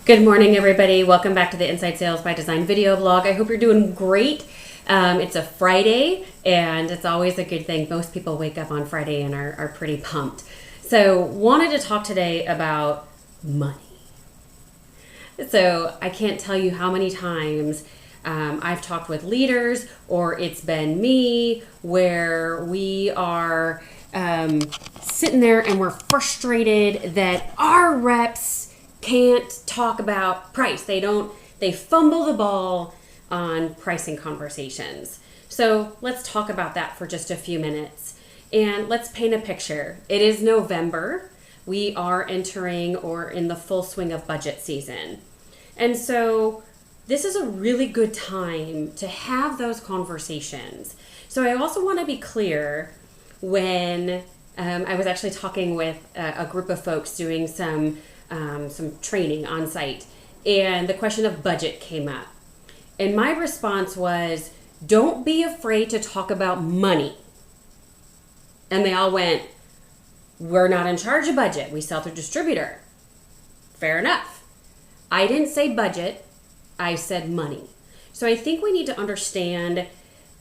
Good morning, everybody. Welcome back to the Inside Sales by Design video blog. I hope you're doing great. It's a Friday, and it's always a good thing. Most people wake up on Friday and are pretty pumped. So, wanted to talk today about money. So, I can't tell you how many times I've talked with leaders, or it's been me, where we are sitting there and we're frustrated that our reps can't talk about price. They fumble the ball on pricing conversations. So let's talk about that for just a few minutes. And let's paint a picture. It is November. We are entering or in the full swing of budget season. And so this is a really good time to have those conversations. So I also want to be clear when I was actually talking with a group of folks doing some training on site, and the question of budget came up. And my response was, don't be afraid to talk about money. And they all went, we're not in charge of budget. We sell through distributor. Fair enough. I didn't say budget. I said money. So I think we need to understand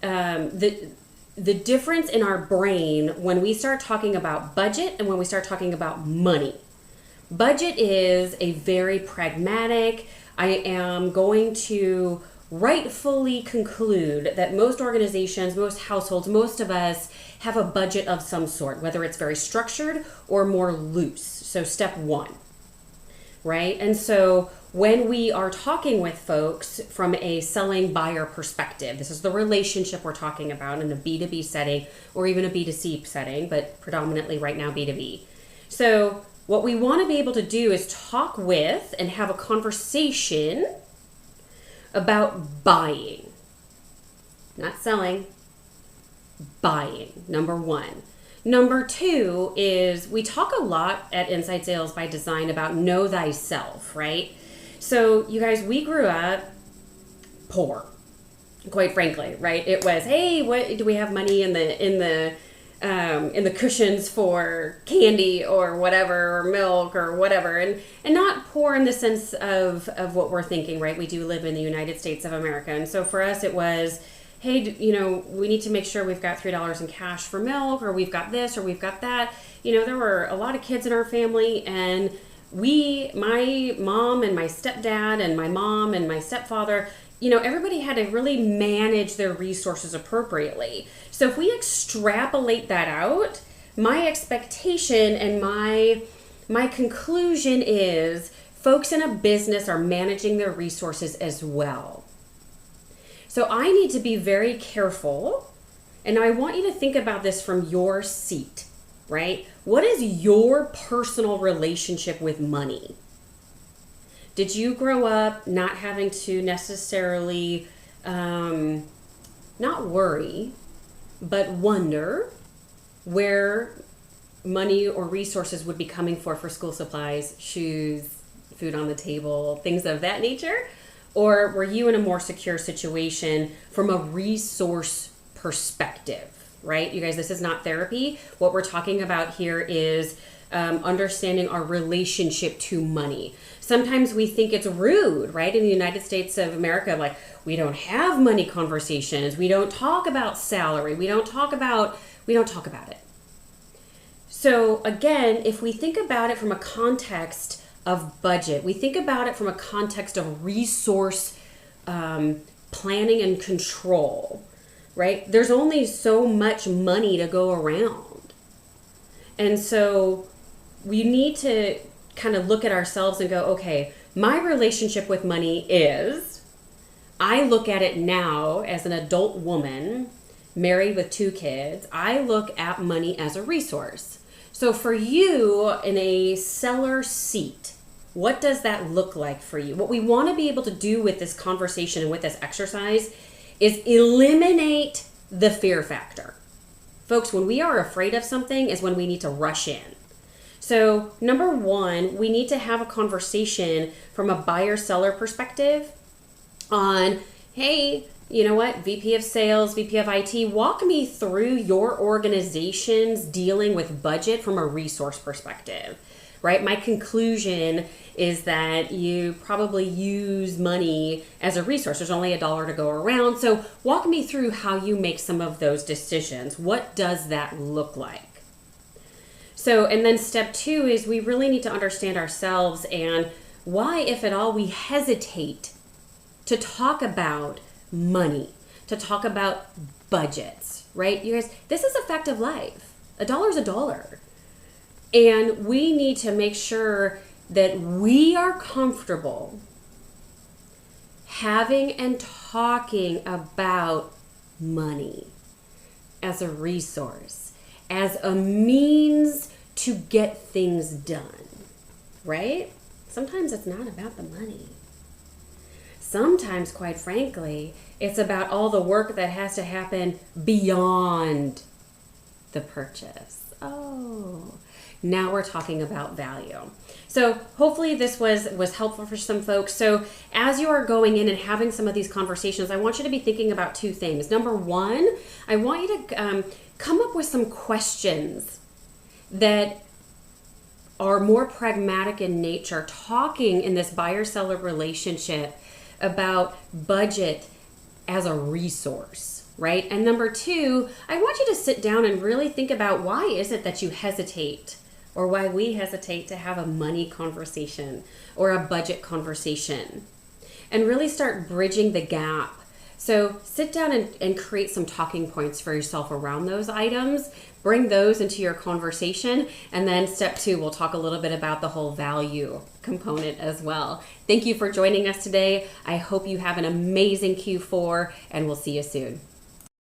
the difference in our brain when we start talking about budget and when we start talking about money. Budget is a very pragmatic. I am going to rightfully conclude that most organizations, most households, most of us have a budget of some sort, whether it's very structured or more loose. So step one, right? And so when we are talking with folks from a selling buyer perspective, this is the relationship we're talking about in a B2B setting or even a B2C setting, but predominantly right now B2B. So what we want to be able to do is talk with and have a conversation about buying. Not selling, buying, number one. Number two is we talk a lot at Inside Sales by Design about know thyself, right? So you guys, we grew up poor, quite frankly, right? It was, hey, what do we have money in the cushions for candy or whatever, or milk or whatever, and not poor in the sense of what we're thinking, right? We do live in the United States of America, and so for us it was, hey, we need to make sure we've got $3 in cash for milk, or we've got this, or we've got that. There were a lot of kids in our family, and my mom and my stepdad and my mom and my stepfather, everybody had to really manage their resources appropriately. So if we extrapolate that out, my expectation and my conclusion is folks in a business are managing their resources as well. So I need to be very careful, and I want you to think about this from your seat, right? What is your personal relationship with money? Did you grow up not having to necessarily not worry, but wonder where money or resources would be coming for school supplies, shoes, food on the table, things of that nature? Or were you in a more secure situation from a resource perspective, right? You guys, this is not therapy. What we're talking about here is understanding our relationship to money. Sometimes we think it's rude, right? In the United States of America, like, we don't have money conversations. We don't talk about salary. We don't talk about it. So again, if we think about it from a context of budget, we think about it from a context of resource planning and control, right? There's only so much money to go around. And so we need to kind of look at ourselves and go, okay, my relationship with money is, I look at it now as an adult woman, married with 2 kids. I look at money as a resource. So for you in a seller seat, what does that look like for you? What we want to be able to do with this conversation and with this exercise is eliminate the fear factor. Folks, when we are afraid of something is when we need to rush in. So number one, we need to have a conversation from a buyer-seller perspective on, hey, you know what, VP of Sales, VP of IT, walk me through your organization's dealing with budget from a resource perspective. right? My conclusion is that you probably use money as a resource. There's only $1 to go around. So walk me through how you make some of those decisions. What does that look like? So, and then step 2 is we really need to understand ourselves and why, if at all, we hesitate to talk about money, to talk about budgets, right? You guys, this is a fact of life. $1 is $1. And we need to make sure that we are comfortable having and talking about money as a resource, as a means to get things done, right? Sometimes it's not about the money. Sometimes, quite frankly, it's about all the work that has to happen beyond the purchase. Oh, now we're talking about value. So hopefully this was helpful for some folks. So as you are going in and having some of these conversations, I want you to be thinking about 2 things. Number 1, I want you to come up with some questions that are more pragmatic in nature, talking in this buyer-seller relationship about budget as a resource, right? And number 2, I want you to sit down and really think about why is it that you hesitate, or why we hesitate to have a money conversation or a budget conversation, and really start bridging the gap. So sit down and create some talking points for yourself around those items, bring those into your conversation, and then step 2, we'll talk a little bit about the whole value component as well. Thank you for joining us today. I hope you have an amazing Q4, and we'll see you soon.